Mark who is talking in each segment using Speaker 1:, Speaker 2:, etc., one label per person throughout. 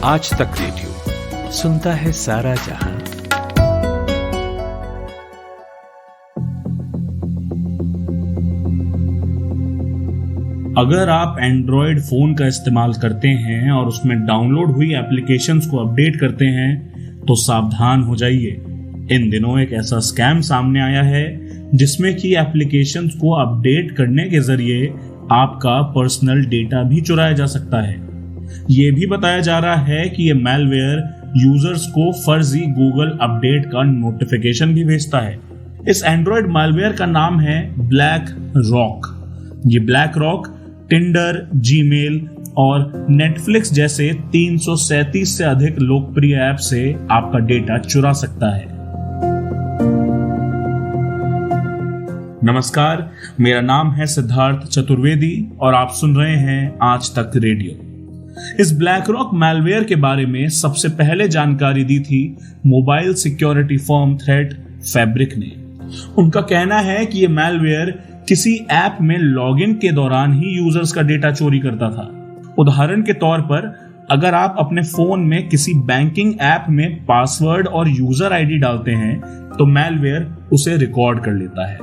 Speaker 1: आज तक रेडियो सुनता है सारा जहां।
Speaker 2: अगर आप एंड्रॉयड फोन का इस्तेमाल करते हैं और उसमें डाउनलोड हुई एप्लीकेशंस को अपडेट करते हैं तो सावधान हो जाइए। इन दिनों एक ऐसा स्कैम सामने आया है जिसमें कि एप्लीकेशंस को अपडेट करने के जरिए आपका पर्सनल डेटा भी चुराया जा सकता है। ये भी बताया जा रहा है कि ये मैलवेयर यूजर्स को फर्जी गूगल अपडेट का नोटिफिकेशन भी भेजता है। इस एंड्रॉयड मैलवेयर का नाम है ब्लैक रॉक। ये ब्लैक रॉक टिंडर, जीमेल और नेटफ्लिक्स जैसे 337 से अधिक लोकप्रिय ऐप से आपका डेटा चुरा सकता है। नमस्कार, मेरा नाम है सिद्धार्थ चतुर्वेदी और आप सुन रहे हैं आज तक रेडियो। इस ब्लैक रॉक मैलवेयर के बारे में सबसे पहले जानकारी दी थी mobile security firm threat fabric ने। उनका कहना है कि यह मैलवेयर किसी ऐप में लॉगिन के दौरान ही यूजर्स का डेटा चोरी करता था। उदाहरण के तौर पर अगर आप अपने फोन में किसी बैंकिंग ऐप में पासवर्ड और यूजर आईडी डालते हैं तो मैलवेयर उसे रिकॉर्ड कर लेता है।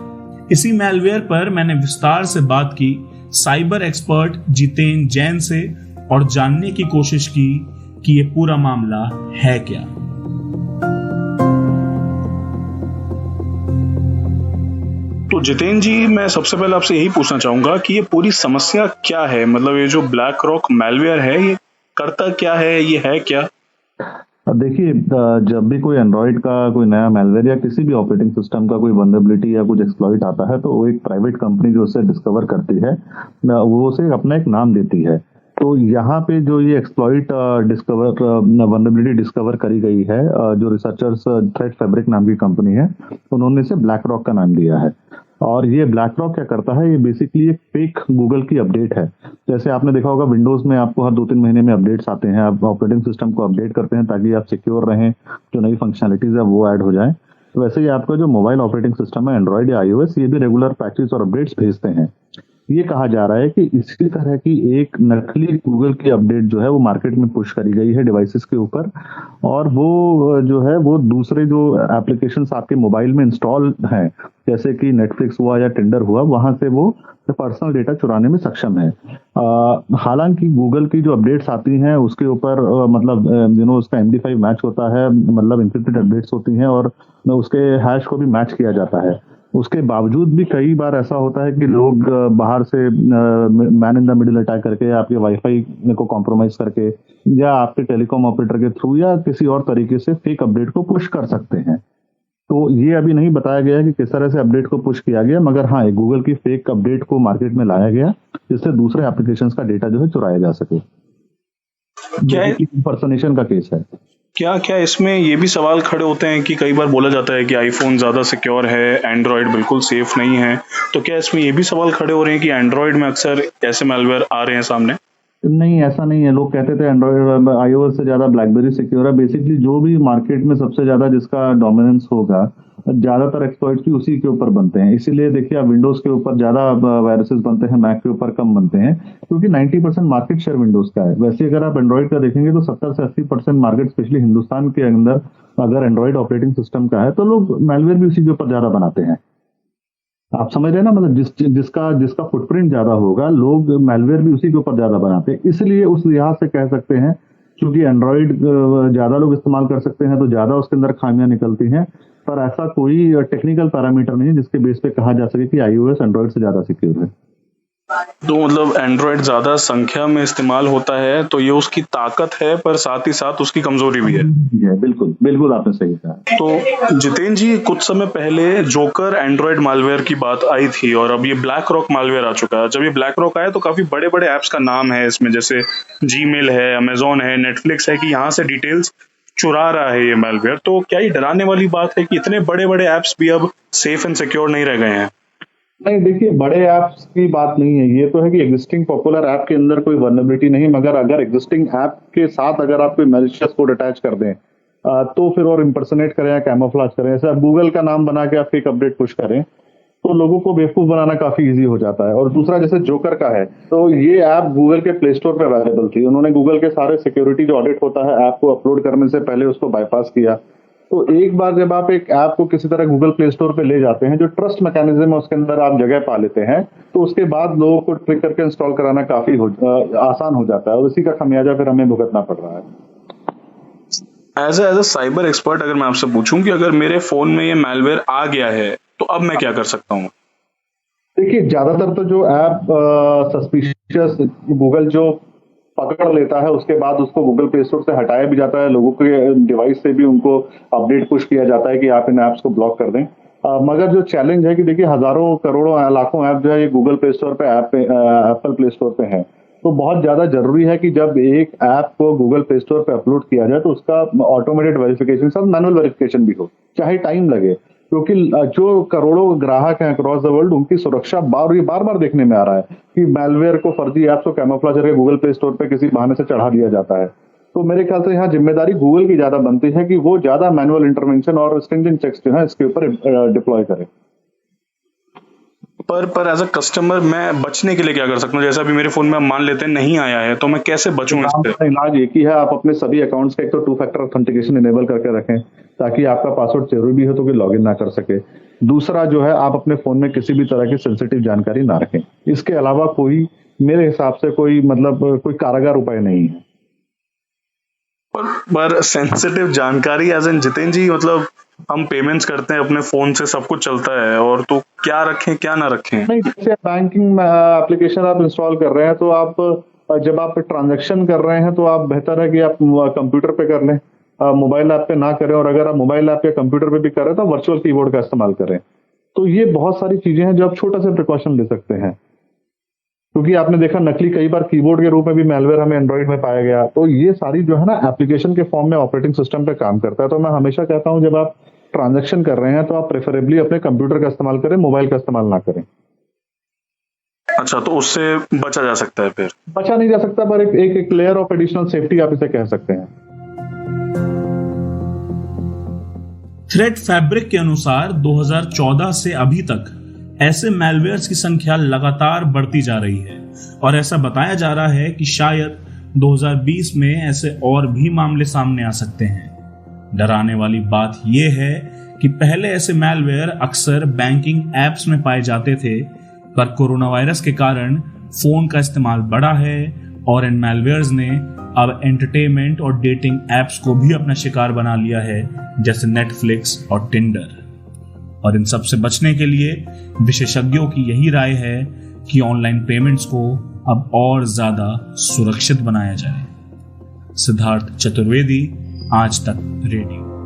Speaker 2: इसी मैलवेयर पर मैंने विस्तार से बात की साइबर एक्सपर्ट जितेन जैन से और जानने की कोशिश की कि ये पूरा मामला है क्या।
Speaker 3: तो जितेन जी, मैं सबसे पहले आपसे यही पूछना चाहूंगा कि ये पूरी समस्या क्या है। मतलब ये जो ब्लैक रॉक मैलवेयर है ये करता क्या है, ये है क्या?
Speaker 4: देखिए, जब भी कोई एंड्रॉइड का कोई नया मैलवेयर या किसी भी ऑपरेटिंग सिस्टम का कोई वल्नरेबिलिटी या कुछ एक्सप्लॉइट आता है तो वो एक प्राइवेट कंपनी जो उसे डिस्कवर करती है वो उसे अपना एक नाम देती है। तो यहाँ पे जो ये एक्सप्लॉइट वल्नरेबिलिटी डिस्कवर करी गई है, जो रिसर्चर्स थ्रेट फैब्रिक नाम की कंपनी है उन्होंने इसे ब्लैक रॉक का नाम दिया है। और ये ब्लैक रॉक क्या करता है, ये बेसिकली एक फेक गूगल की अपडेट है। जैसे आपने देखा होगा विंडोज में आपको हर 2-3 महीने में अपडेट्स आते हैं, आप ऑपरेटिंग सिस्टम को अपडेट करते हैं ताकि आप सिक्योर रहें, जो नई फंक्शनलिटीज है वो ऐड हो जाए। तो वैसे ही आपका जो मोबाइल ऑपरेटिंग सिस्टम है एंड्रॉइड या iOS, ये भी रेगुलर पैचेस और अपडेट्स भेजते हैं। ये कहा जा रहा है कि इसी तरह की एक नकली गूगल की अपडेट जो है वो मार्केट में पुश करी गई है डिवाइसेस के ऊपर, और वो जो है वो दूसरे जो एप्लीकेशंस आपके मोबाइल में इंस्टॉल हैं जैसे कि नेटफ्लिक्स हुआ या टिंडर हुआ, वहां से वो पर्सनल डेटा चुराने में सक्षम है। हालांकि गूगल की जो अपडेट्स आती हैं उसके ऊपर मतलब उसका MD5 मैच होता है, मतलब इंक्रिप्टेड अपडेट्स होती हैं और उसके हैश को भी मैच किया जाता है। उसके बावजूद भी कई बार ऐसा होता है कि लोग बाहर से man in the middle attack करके आपके वाईफाई को कॉम्प्रोमाइज करके या आपके टेलीकॉम ऑपरेटर के थ्रू या किसी और तरीके से फेक अपडेट को पुश कर सकते हैं। तो ये अभी नहीं बताया गया कि किस तरह से अपडेट को पुश किया गया, मगर हाँ, गूगल की फेक अपडेट को मार्केट में लाया गया जिससे दूसरे एप्लीकेशंस का डेटा जो है चुराया जा सके। क्या इंपर्सनेशन का केस है।
Speaker 3: क्या इसमें ये भी सवाल खड़े होते हैं कि कई बार बोला जाता है कि आईफोन ज़्यादा सिक्योर है, एंड्रॉयड बिल्कुल सेफ नहीं है। तो क्या इसमें ये भी सवाल खड़े हो रहे हैं कि एंड्रॉयड में अक्सर ऐसे मैलवेयर आ रहे हैं सामने?
Speaker 4: नहीं, ऐसा नहीं है। लोग कहते थे एंड्रॉयड iOS से ज्यादा ब्लैकबेरी सिक्योर है। बेसिकली जो भी मार्केट में सबसे ज्यादा जिसका डोमिनेंस होगा, ज्यादातर एक्सप्लॉइट्स भी उसी के ऊपर बनते हैं। इसीलिए देखिए, आप विंडोज के ऊपर ज्यादा वायरसेस बनते हैं, मैक के ऊपर कम बनते हैं, क्योंकि 90% मार्केट शेयर विंडोज का है। वैसे अगर आप एंड्रॉइड का देखेंगे तो 70 से 80% मार्केट स्पेशली हिंदुस्तान के अंदर अगर एंड्रॉइड ऑपरेटिंग सिस्टम का है तो लोग मैलवेयर भी उसी के ऊपर ज्यादा बनाते हैं। आप समझ रहे हैं ना, मतलब जिसका फुटप्रिंट ज्यादा होगा, लोग मैलवेयर भी उसी के ऊपर ज्यादा बनाते हैं। इसलिए उस लिहाज से कह सकते हैं, क्योंकि एंड्रॉइड ज्यादा लोग इस्तेमाल कर सकते हैं तो ज्यादा उसके अंदर खामियां निकलती हैं। पर ऐसा कोई टेक्निकल पैरामीटर नहीं है जिसके बेस पे कहा जा सके कि iOS एंड्रॉइड से ज्यादा सिक्योर है।
Speaker 3: तो मतलब एंड्रॉयड ज्यादा संख्या में इस्तेमाल होता है तो ये उसकी ताकत है, पर साथ ही साथ उसकी कमजोरी भी है।
Speaker 4: बिल्कुल आपने सही कहा।
Speaker 3: तो जितेन जी, कुछ समय पहले जोकर एंड्रॉयड मालवेयर की बात आई थी और अब ये ब्लैक रॉक मालवेयर आ चुका है। जब ये ब्लैक रॉक आया तो काफी बड़े बड़े ऐप्स का नाम है इसमें, जैसे जीमेल है, अमेजोन है, नेटफ्लिक्स है, कि यहाँ से डिटेल्स चुरा रहा है ये मालवेयर। तो क्या ये डराने वाली बात है कि इतने बड़े बड़े ऐप्स भी अब सेफ एंड सिक्योर नहीं रह गए हैं?
Speaker 4: नहीं, देखिए, बड़े ऐप्स की बात नहीं है। ये तो है कि एग्जिस्टिंग पॉपुलर ऐप के अंदर कोई वल्नरेबिलिटी नहीं, मगर अगर एग्जिस्टिंग ऐप के साथ अगर आप कोई मैलिशियस कोड अटैच कर दें तो फिर और इम्पर्सनेट करें या कैमोफ्लेज करें, जैसे आप गूगल का नाम बना के आप फेक अपडेट पुश करें, तो लोगों को बेवकूफ बनाना काफी इजी हो जाता है। और दूसरा जैसे जोकर का है, तो ये ऐप गूगल के प्ले स्टोर पे अवेलेबल थी, उन्होंने गूगल के सारे सिक्योरिटी जो ऑडिट होता है ऐप को अपलोड करने से पहले उसको बाईपास किया। तो एक बार जब आप एक ऐप को किसी तरह गूगल प्ले स्टोर पे ले जाते हैं, जो ट्रस्ट मैकेनिज्म है उसके अंदर आप जगह पा लेते हैं, तो उसके बाद लोगों को ट्रिक करके इंस्टॉल कराना काफी आसान हो जाता है, और इसी का खमियाजा फिर हमें भुगतना पड़ रहा है।
Speaker 3: एज अ साइबर एक्सपर्ट अगर मैं आपसे पूछूं कि अगर मेरे फोन में ये मैलवेयर आ गया है तो अब मैं क्या कर सकता हूँ?
Speaker 4: देखिए, ज्यादातर तो जो ऐप सस्पिशियस गूगल जो पकड़ लेता है उसके बाद उसको गूगल प्ले स्टोर से हटाया भी जाता है, लोगों के डिवाइस से भी उनको अपडेट पुश किया जाता है कि आप इन ऐप्स को ब्लॉक कर दें। मगर जो चैलेंज है कि देखिए, हजारों करोड़ों लाखों ऐप जो है ये गूगल प्ले स्टोर पे एप्पल प्ले स्टोर पे है, तो बहुत ज्यादा जरूरी है कि जब एक ऐप को गूगल प्ले स्टोर पे अपलोड किया जाए तो उसका ऑटोमेटेड वेरिफिकेशन सब मैनुअल वेरिफिकेशन भी हो, चाहे टाइम लगे, क्योंकि जो करोड़ों ग्राहक हैं अक्रॉस द वर्ल्ड उनकी सुरक्षा बार बार देखने में आ रहा है कि मैलवेयर को, फर्जी ऐप्स को कैमोफ्लेज करके गूगल प्ले स्टोर पे किसी बहाने से चढ़ा दिया जाता है। तो मेरे ख्याल से यहाँ जिम्मेदारी गूगल की ज्यादा बनती है कि वो ज्यादा मैनुअल इंटरवेंशन और स्ट्रिंजेंट चेक्स जो है इसके ऊपर डिप्लॉय करे।
Speaker 3: पर एज अ कस्टमर मैं बचने के लिए क्या कर सकता हूँ? जैसे अभी मेरे फोन में आप मान लेते हैं नहीं आया है, तो मैं कैसे बचूं इससे?
Speaker 4: इलाज एक ही है, आप अपने सभी अकाउंट्स का एक तो 2 फैक्टर ऑथेंटिकेशन इनेबल करके रखें ताकि आपका पासवर्ड जरूरी भी हो तो कोई लॉगिन ना कर सके। दूसरा जो है, आप अपने फोन में किसी भी तरह की सेंसिटिव जानकारी ना रखें। इसके अलावा कोई, मेरे हिसाब से कोई कोई कारगर उपाय नहीं है।
Speaker 3: पर सेंसिटिव जानकारी एज एन जितेंद्र जी, मतलब हम पेमेंट्स करते हैं अपने फोन से, सब कुछ चलता है, और तो क्या रखें क्या ना रखें?
Speaker 4: नहीं, जैसे बैंकिंग एप्लीकेशन आप इंस्टॉल कर रहे हैं तो आप जब आप ट्रांजैक्शन कर रहे हैं तो आप बेहतर है कि आप कंप्यूटर पे कर लें, मोबाइल ऐप पे ना करें। और अगर आप मोबाइल ऐप या कंप्यूटर पे भी कर रहे हैं तो वर्चुअल कीबोर्ड का इस्तेमाल करें। तो ये बहुत सारी चीजें हैं जो आप छोटा सा प्रिकॉशन ले सकते हैं, क्योंकि आपने देखा नकली कई बार कीबोर्ड के रूप में भी मैलवेयर हमें एंड्रॉइड में पाया गया। तो ये सारी जो है ना एप्लीकेशन के फॉर्म में ऑपरेटिंग सिस्टम पे काम करता है। तो मैं हमेशा कहता हूं जब आप ट्रांजैक्शन कर रहे हैं तो आप प्रेफरेबली अपने कंप्यूटर का इस्तेमाल करें, मोबाइल का इस्तेमाल ना करें।
Speaker 3: अच्छा, तो उससे बचा जा सकता है? फिर
Speaker 4: बचा नहीं जा सकता, पर एक लेयर ऑफ एडिशनल सेफ्टी आप इसे कह सकते हैं।
Speaker 2: थ्रेट फैब्रिक के अनुसार 2014 से अभी तक ऐसे मैलवेयर्स की संख्या लगातार बढ़ती जा रही है, और ऐसा बताया जा रहा है कि शायद 2020 में ऐसे और भी मामले सामने आ सकते हैं। डराने वाली बात यह है कि पहले ऐसे मैलवेयर अक्सर बैंकिंग एप्स में पाए जाते थे, पर कोरोना वायरस के कारण फोन का इस्तेमाल बढ़ा है और इन मैलवेयर्स ने अब एंटरटेनमेंट और डेटिंग एप्स को भी अपना शिकार बना लिया है, जैसे नेटफ्लिक्स और टिंडर। और इन सब से बचने के लिए विशेषज्ञों की यही राय है कि ऑनलाइन पेमेंट्स को अब और ज्यादा सुरक्षित बनाया जाए। सिद्धार्थ चतुर्वेदी, आज तक रेडियो।